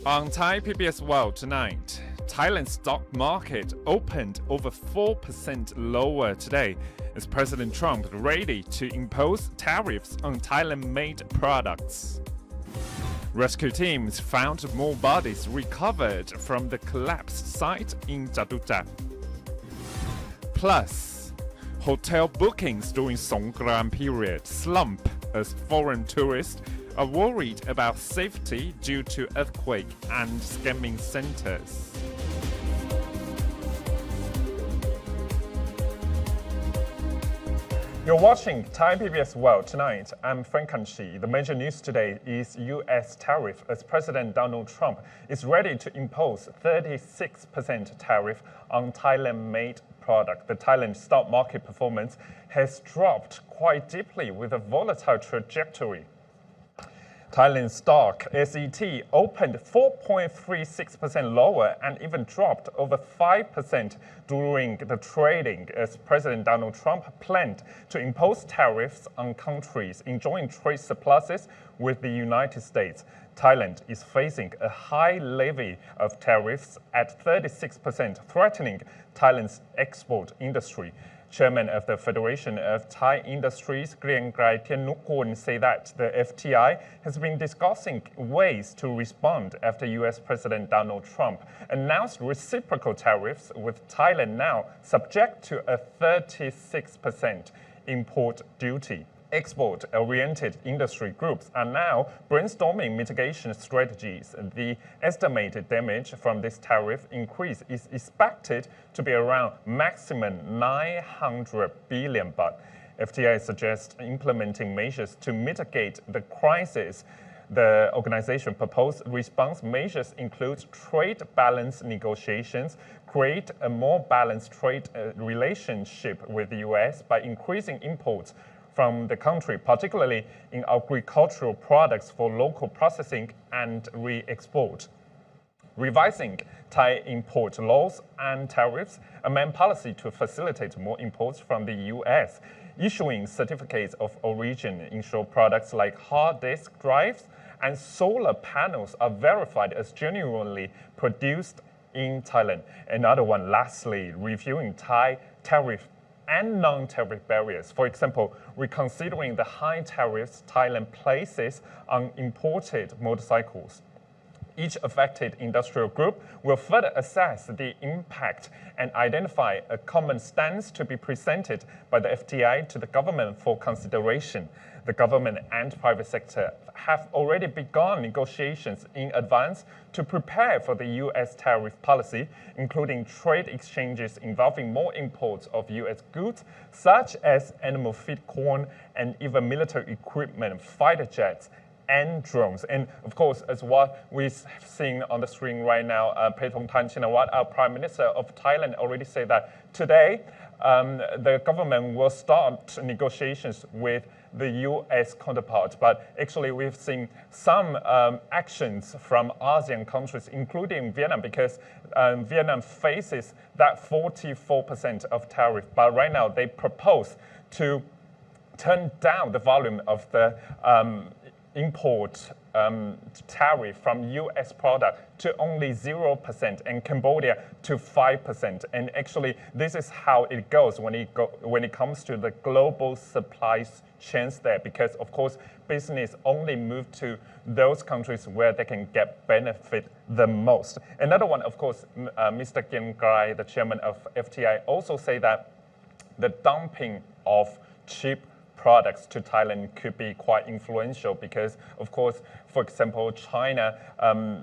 On Thai PBS World tonight, Thailand's stock market opened over 4% lower today as President Trump ready to impose tariffs on Thailand-made products. Rescue teams found more bodies recovered from the collapsed site in Jatuja. Plus, hotel bookings during Songkran period slump as foreign tourists are worried about safety due to earthquake and scamming centers. You're watching Thai PBS World tonight. I'm Frank Kanchi. The major news today is U.S. tariff as President Donald Trump is ready to impose 36% tariff on Thailand-made product. The Thailand stock market performance has dropped quite deeply with a volatile trajectory. Thailand stock SET opened 4.36% lower and even dropped over 5% during the trading as President Donald Trump planned to impose tariffs on countries enjoying trade surpluses with the United States. Thailand is facing a high levy of tariffs at 36%, threatening Thailand's export industry. Chairman of the Federation of Thai Industries, Griangrai Thiennukul, say that the FTI has been discussing ways to respond after U.S. President Donald Trump announced reciprocal tariffs with Thailand now subject to a 36% import duty. Export-oriented industry groups are now brainstorming mitigation strategies. The estimated damage from this tariff increase is expected to be around maximum 900 billion baht. FTI suggests implementing measures to mitigate the crisis. The organization proposed response measures include trade balance negotiations, create a more balanced trade relationship with the U.S. by increasing imports from the country, particularly in agricultural products for local processing and re-export. Revising Thai import laws and tariffs, amend policy to facilitate more imports from the U.S., issuing certificates of origin, ensure products like hard disk drives and solar panels are verified as genuinely produced in Thailand. Another one, lastly, reviewing Thai tariff and non-tariff barriers. For example, reconsidering the high tariffs Thailand places on imported motorcycles. Each affected industrial group will further assess the impact and identify a common stance to be presented by the FTI to the government for consideration. The government and private sector have already begun negotiations in advance to prepare for the U.S. tariff policy, including trade exchanges involving more imports of U.S. goods, such as animal feed, corn, and even military equipment, fighter jets, and drones. And of course, as what we've seen on the screen right now, Paetongtarn Shinawatra, our Prime Minister of Thailand, already said that today the government will start negotiations with the U.S. counterpart. But actually, we've seen some actions from ASEAN countries, including Vietnam, because Vietnam faces that 44% of tariff. But right now, they propose to turn down the volume of the import tariff from U.S. product to only 0% and Cambodia to 5%. And actually, this is how it goes when it comes to the global supply chains there, because of course, business only move to those countries where they can get benefit the most. Another one, of course, Mr. Griangrai, the chairman of FTI, also say that the dumping of cheap products to Thailand could be quite influential because, of course, for example, China,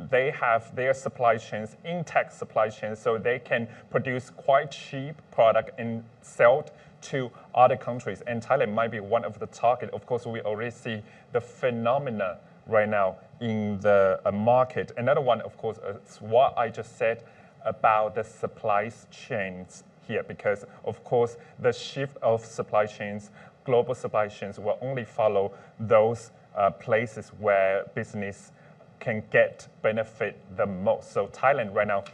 they have their supply chains, intact supply chains, so they can produce quite cheap product and sell to other countries. And Thailand might be one of the target. Of course, we already see the phenomena right now in the market. Another one, of course, is what I just said about the supply chains here, because, of course, the shift of supply chains, global supply chains will only follow those places where business can get benefit the most. So Thailand right now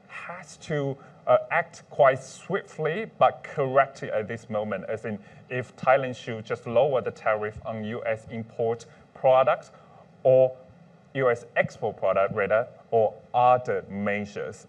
has to act quite swiftly but correctly at this moment, as in if Thailand should just lower the tariff on U.S. import products or U.S. export product rather, or other measures.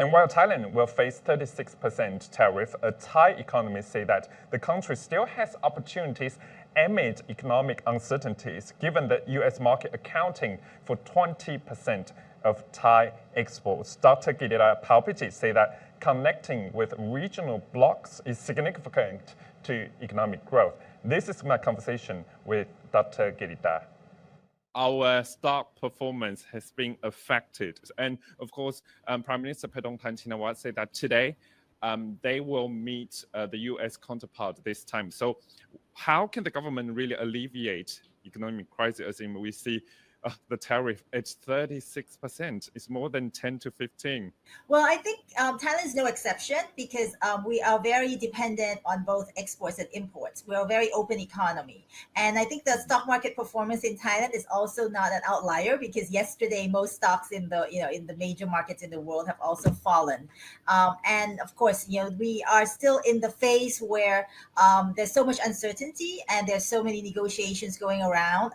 And while Thailand will face 36% tariff, a Thai economist say that the country still has opportunities amid economic uncertainties, given the U.S. market accounting for 20% of Thai exports. Dr. Girita say that connecting with regional blocs is significant to economic growth. This is my conversation with Dr. Girita. Our stock performance has been affected. And of course, Prime Minister Paetongtarn Shinawatra said that today they will meet the U.S. counterpart this time. So how can the government really alleviate economic crisis as in we see the tariff at 36%? It's more than 10 to 15. Well, I think Thailand is no exception because we are very dependent on both exports and imports. We're a very open economy. And I think the stock market performance in Thailand is also not an outlier because yesterday most stocks in the major markets in the world have also fallen. And of course, we are still in the phase where there's so much uncertainty and there's so many negotiations going around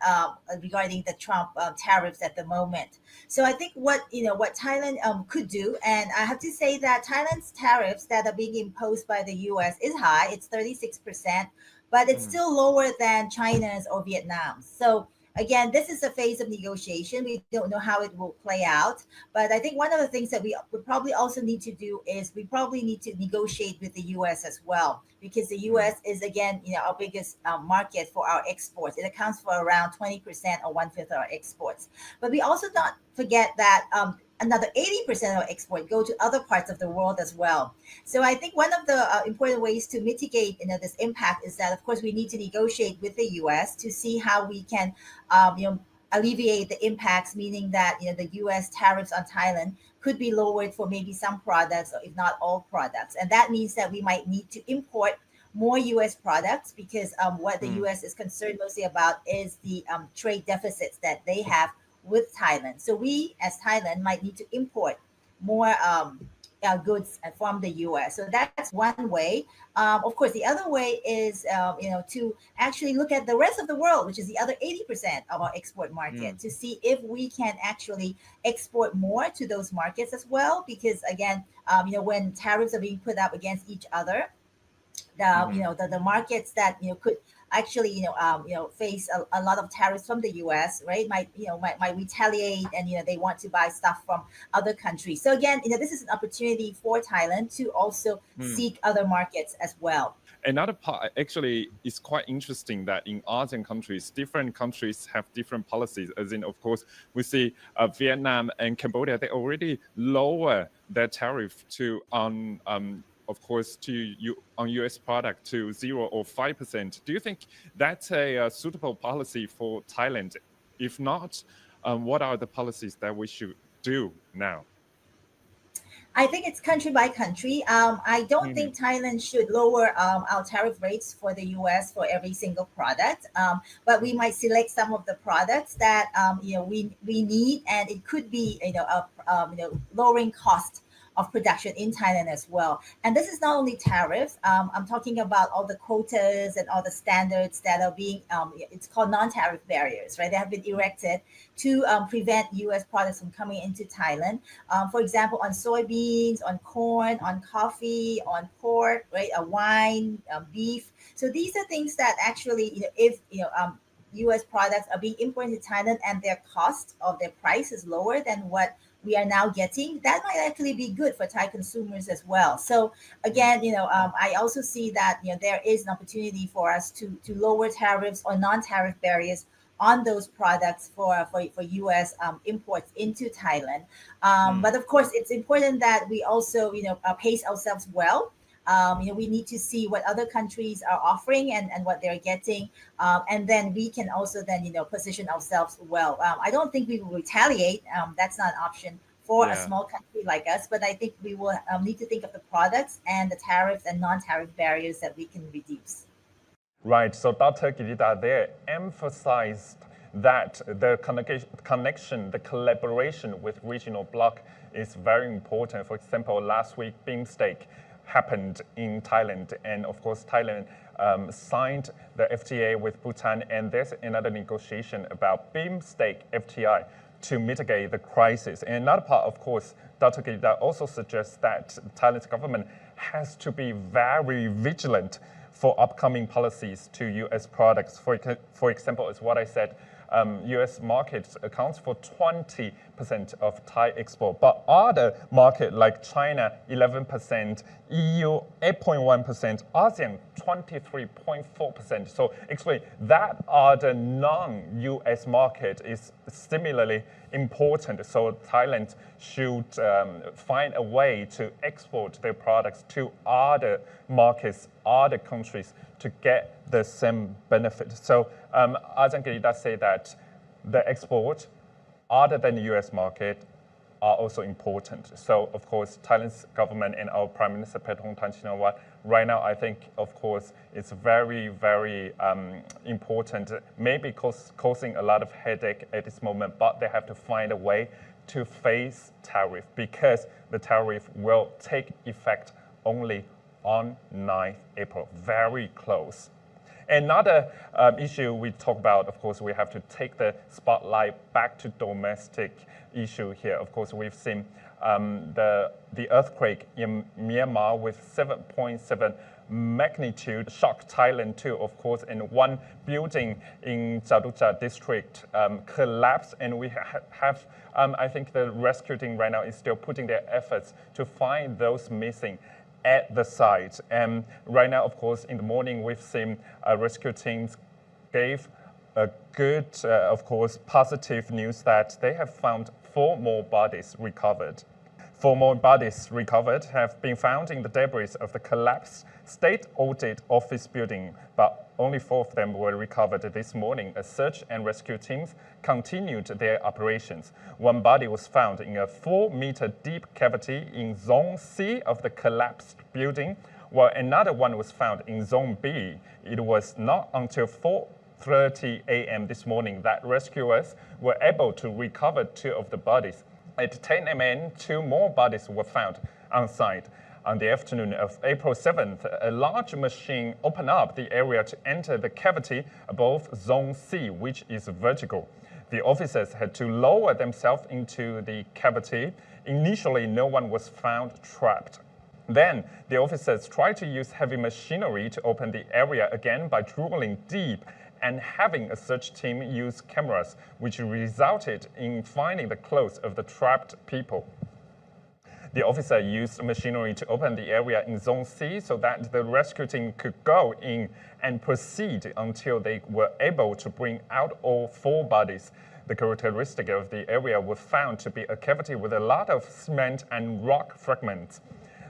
regarding the Trump tariffs at the moment. So I think what Thailand could do, and I have to say that Thailand's tariffs that are being imposed by the U.S. is high. It's 36%, but it's still lower than China's or Vietnam's. So again, this is a phase of negotiation. We don't know how it will play out. But I think one of the things that we would probably also need to do is we probably need to negotiate with the U.S. as well, because the U.S. is, again, our biggest market for our exports. It accounts for around 20% or 1/5 of our exports. But we also not forget that another 80% of export go to other parts of the world as well. So I think one of the important ways to mitigate this impact is that, of course, we need to negotiate with the U.S. to see how we can alleviate the impacts, meaning that the U.S. tariffs on Thailand could be lowered for maybe some products, or if not all products. And that means that we might need to import more U.S. products because what the U.S. is concerned mostly about is the trade deficits that they have with Thailand. So we, as Thailand, might need to import more goods from the U.S. So that's one way. Of course, the other way is, to actually look at the rest of the world, which is the other 80% of our export market, to see if we can actually export more to those markets as well. Because again, when tariffs are being put up against each other, the markets that could actually face a lot of tariffs from the U.S. right might retaliate, and they want to buy stuff from other countries. So again, this is an opportunity for Thailand to also seek other markets as well. Another part actually is quite interesting that in ASEAN countries, different countries have different policies. As in, of course, we see Vietnam and Cambodia, they already lower their tariff to of course, on U.S. product to 0 or 5%. Do you think that's a suitable policy for Thailand? If not, what are the policies that we should do now? I think it's country by country. I don't think Thailand should lower our tariff rates for the U.S. for every single product, but we might select some of the products that we need, and it could be lowering cost of production in Thailand as well. And this is not only tariffs. I'm talking about all the quotas and all the standards that are being, it's called non-tariff barriers, right? They have been erected to prevent U.S. products from coming into Thailand. For example, on soybeans, on corn, on coffee, on pork, right? Wine, beef. So these are things that actually, if U.S. products are being imported to Thailand and their cost of their price is lower than what we are now getting, that might actually be good for Thai consumers as well. So again, I also see that there is an opportunity for us to lower tariffs or non-tariff barriers on those products for U.S. imports into Thailand. But of course, it's important that we also pace ourselves well. We need to see what other countries are offering and what they're getting, and then we can also then position ourselves well. I don't think we will retaliate. That's not an option for a small country like us, but I think we will need to think of the products and the tariffs and non-tariff barriers that we can reduce. Right. So Dr. Girita there emphasized that the connection, the collaboration with regional bloc is very important. For example, last week, BIMSTEC happened in Thailand, and of course Thailand signed the FTA with Bhutan, and there's another negotiation about BIMSTEC FTI to mitigate the crisis. And another part, of course, Dr. Gita also suggests that Thailand's government has to be very vigilant for upcoming policies to U.S. products. For example, as what I said, U.S. markets accounts for 20% of Thai export, but other markets like China 11%, EU 8.1%, ASEAN 23.4%. So actually, that other non-U.S. market is similarly important. So Thailand should find a way to export their products to other markets, other countries, to get the same benefit. So Ajahn Gita say that the export other than the U.S. market are also important. So of course, Thailand's government and our Prime Minister Paetongtarn Shinawatra, right now I think of course it's very, very important, maybe causing a lot of headache at this moment, but they have to find a way to face tariff because the tariff will take effect only on 9th April, very close. Another issue we talk about, of course, we have to take the spotlight back to domestic issue here. Of course, we've seen the earthquake in Myanmar with 7.7 magnitude shocked Thailand too, of course, and one building in Chaducha district collapsed, and we have I think the rescue team right now is still putting their efforts to find those missing at the site. And right now, of course, in the morning, we've seen rescue teams gave a good, of course, positive news that they have found 4 more bodies recovered. 4 more bodies recovered have been found in the debris of the collapsed state audit office building, but only 4 of them were recovered this morning as search and rescue teams continued their operations. 1 body was found in a 4-meter deep cavity in Zone C of the collapsed building, while another one was found in Zone B. It was not until 4:30 a.m. this morning that rescuers were able to recover 2 of the bodies. At 10 a.m., 2 more bodies were found on site. On the afternoon of April 7th, a large machine opened up the area to enter the cavity above Zone C, which is vertical. The officers had to lower themselves into the cavity. Initially, no one was found trapped. Then, the officers tried to use heavy machinery to open the area again by drilling deep and having a search team use cameras, which resulted in finding the clothes of the trapped people. The officer used machinery to open the area in Zone C so that the rescue team could go in and proceed until they were able to bring out all 4 bodies. The characteristic of the area was found to be a cavity with a lot of cement and rock fragments.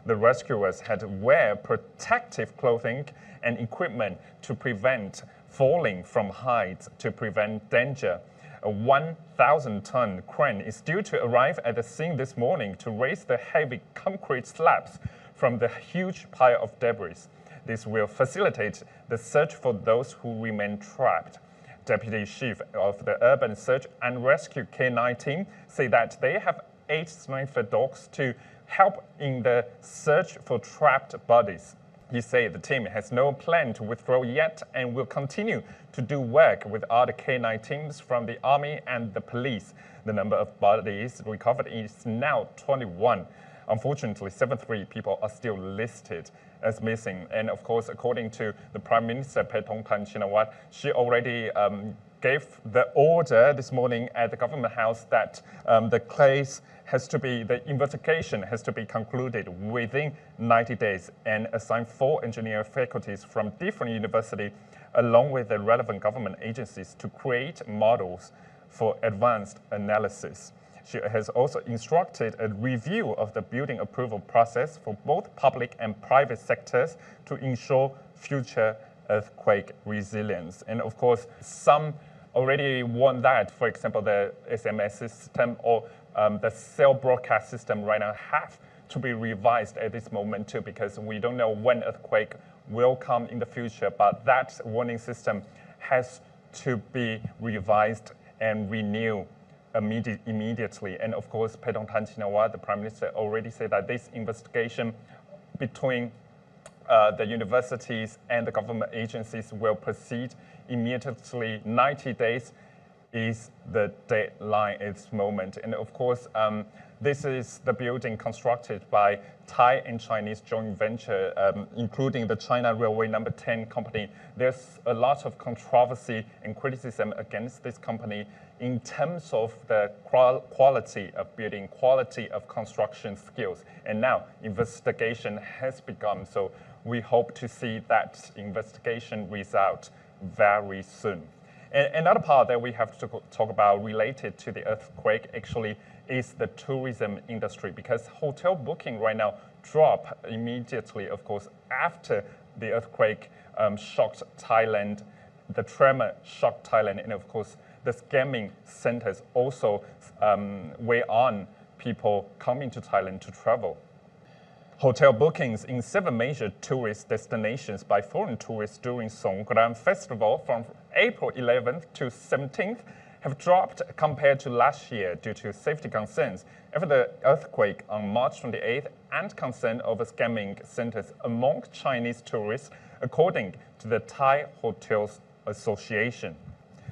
The rescuers had to wear protective clothing and equipment to prevent falling from heights to prevent danger. A 1,000-ton crane is due to arrive at the scene this morning to raise the heavy concrete slabs from the huge pile of debris. This will facilitate the search for those who remain trapped. Deputy Chief of the Urban Search and Rescue K9 team say that they have 8 sniffer dogs to help in the search for trapped bodies. He said the team has no plan to withdraw yet and will continue to do work with other K9 teams from the Army and the police. The number of bodies recovered is now 21. Unfortunately, 73 people are still listed as missing. And of course, according to the Prime Minister Paetongtarn Shinawatra, she already gave the order this morning at the government house that the investigation has to be concluded within 90 days and assign 4 engineer faculties from different universities along with the relevant government agencies to create models for advanced analysis. She has also instructed a review of the building approval process for both public and private sectors to ensure future earthquake resilience. And of course, some already want that. For example, the SMS system or the cell broadcast system right now have to be revised at this moment too, because we don't know when earthquake will come in the future, but that warning system has to be revised and renewed immediately. And of course, Paetongtarn Shinawatra, the Prime Minister, already said that this investigation between the universities and the government agencies will proceed immediately 90 days is the deadline at this moment. And of course, this is the building constructed by Thai and Chinese joint venture, including the China Railway No. 10 company. There's a lot of controversy and criticism against this company in terms of the quality of building, quality of construction skills. And now investigation has begun. So we hope to see that investigation result very soon. And another part that we have to talk about related to the earthquake actually is the tourism industry, because hotel booking right now drop immediately, of course, after the earthquake shocked Thailand, the tremor shocked Thailand, and of course, the scamming centers also weigh on people coming to Thailand to travel. Hotel bookings in 7 major tourist destinations by foreign tourists during Songkran Festival from April 11th to 17th have dropped compared to last year due to safety concerns after the earthquake on March 28th and concern over scamming centers among Chinese tourists, according to the Thai Hotels Association.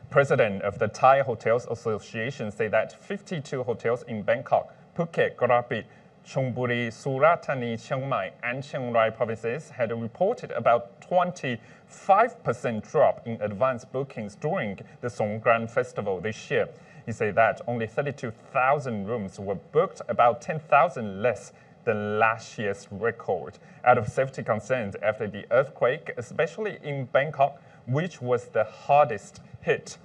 President of the Thai Hotels Association said that 52 hotels in Bangkok, Phuket, Krabi, Chonburi, Surat Thani, Chiang Mai, and Chiang Rai provinces had reported about 25% drop in advance bookings during the Songkran Festival this year. He said that only 32,000 rooms were booked, about 10,000 less than last year's record, out of safety concerns after the earthquake, especially in Bangkok, which was the hardest hit.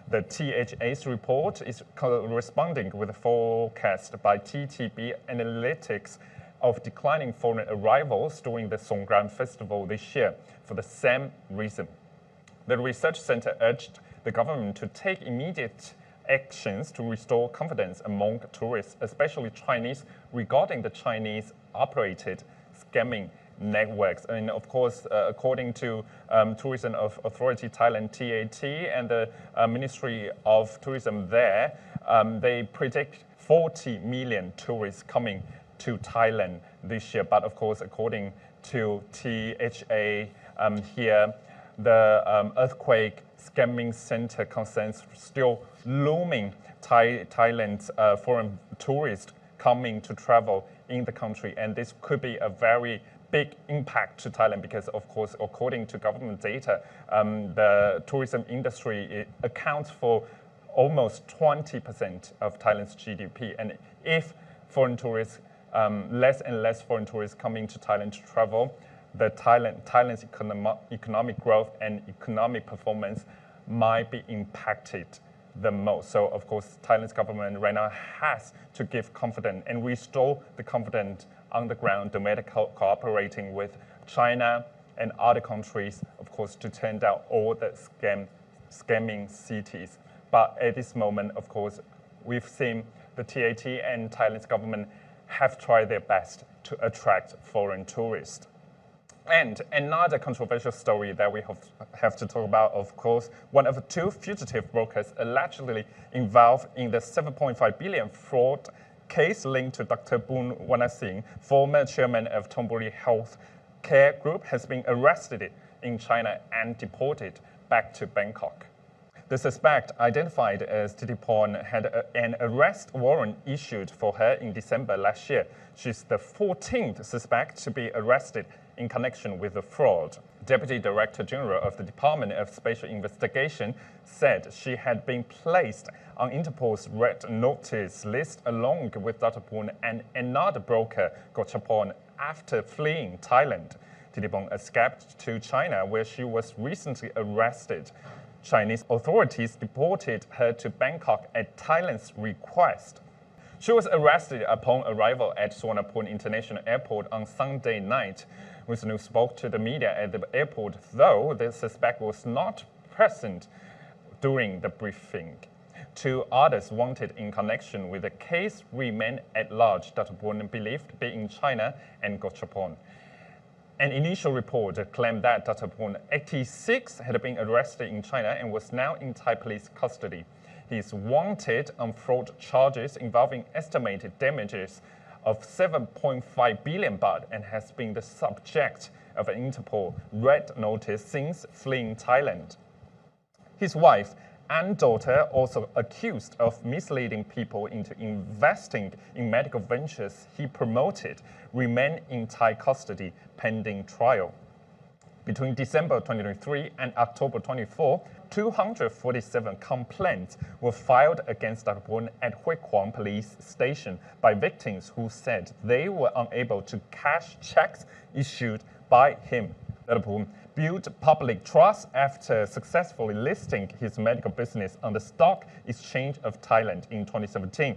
The THA's report is corresponding with a forecast by TTB Analytics of declining foreign arrivals during the Songkran Festival this year for the same reason. The research center urged the government to take immediate actions to restore confidence among tourists, especially Chinese, regarding the Chinese-operated scamming networks. And of course, according to Tourism Authority Thailand, TAT, and the Ministry of Tourism there, they predict 40 million tourists coming to Thailand this year. But of course, according to THA here, the earthquake scamming center concerns still looming Thailand's foreign tourists coming to travel in the country. And this could be a very big impact to Thailand because, of course, according to government data, the tourism industry accounts for almost 20% of Thailand's GDP. And if foreign tourists, less and less foreign tourists coming to Thailand to travel, Thailand's economic growth and economic performance might be impacted the most. So, of course, Thailand's government right now has to give confidence and restore the confidence on the ground, cooperating with China and other countries, of course, to turn down all the scamming cities. But at this moment, of course, we've seen the TAT and Thailand's government have tried their best to attract foreign tourists. And another controversial story that we have to talk about, of course, one of the 2 fugitive brokers allegedly involved in the 7.5 billion fraud case linked to Dr. Boon, former chairman of Thonburi Health Care Group, has been arrested in China and deported back to Bangkok. The suspect, identified as Thitiporn, had an arrest warrant issued for her in December last year. She's the 14th suspect to be arrested in connection with the fraud. Deputy Director General of the Department of Special Investigation said she had been placed on Interpol's red notice list along with Dr Boon and another broker, Gotchapon, after fleeing Thailand. Thitiporn escaped to China, where she was recently arrested. Chinese authorities deported her to Bangkok at Thailand's request. She was arrested upon arrival at Suvarnabhumi International Airport on Sunday night. Wisnu spoke to the media at the airport, though the suspect was not present during the briefing. 2 others wanted in connection with the case remain at large, Dr. Boon believed to be in China, and Gotchapon. An initial report claimed that Dr. Boon, 86, had been arrested in China and was now in Thai police custody. He is wanted on fraud charges involving estimated damages of 7.5 billion baht and has been the subject of an Interpol red notice since fleeing Thailand. His wife, and daughter, also accused of misleading people into investing in medical ventures he promoted, remain in Thai custody pending trial. Between December 2023 and October 24, 247 complaints were filed against Dr. Boon at Hue Kwong police station by victims who said they were unable to cash checks issued by him. Dr. Boon built public trust after successfully listing his medical business on the Stock Exchange of Thailand in 2017.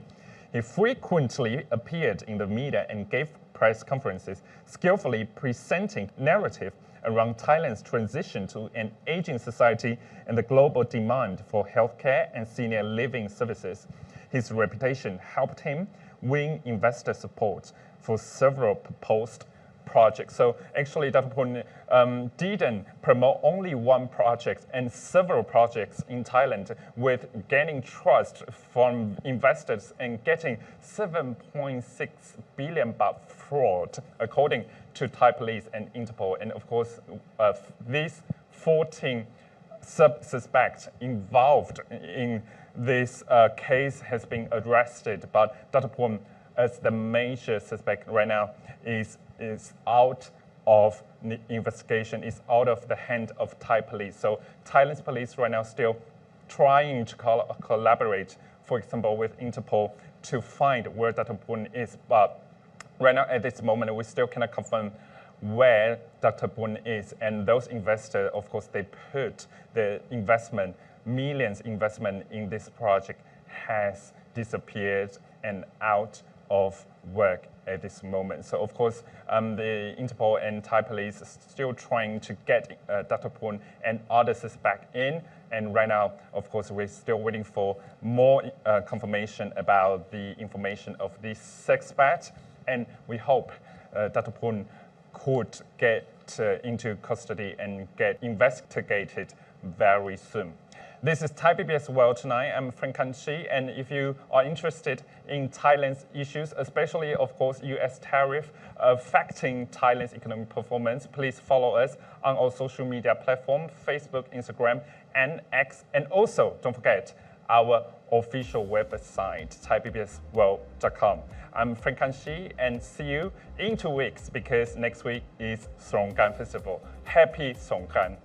He frequently appeared in the media and gave press conferences, skillfully presenting narrative around Thailand's transition to an aging society and the global demand for healthcare and senior living services. His reputation helped him win investor support for several proposed projects. So actually, Dr. Boon didn't promote only one project and several projects in Thailand, with gaining trust from investors and getting 7.6 billion baht fraud, according to Thai police and Interpol. And of course, these 14 suspects involved in this case has been arrested, but Dr. Boon, as the major suspect right now, is out of the investigation, is out of the hand of Thai police. So Thailand's police right now still trying to collaborate, for example, with Interpol to find where Dr. Boon is. But right now, at this moment, we still cannot confirm where Dr. Boon is. And those investors, of course, they put the investment, millions investment in this project has disappeared and out of work at this moment. So of course, the Interpol and Thai police are still trying to get Dr. Boon and other suspects in. And right now, of course, we're still waiting for more confirmation about the information of this suspect. And we hope Dr. Boon could get into custody and get investigated very soon. This is Thai PBS World Tonight. I'm Frank Kanchi, and if you are interested in Thailand's issues, especially, of course, U.S. tariff affecting Thailand's economic performance, please follow us on our social media platform, Facebook, Instagram, and X. And also, don't forget our official website, thaipbsworld.com. I'm Frank Kanchi, and see you in 2 weeks, because next week is Songkran Festival. Happy Songkran!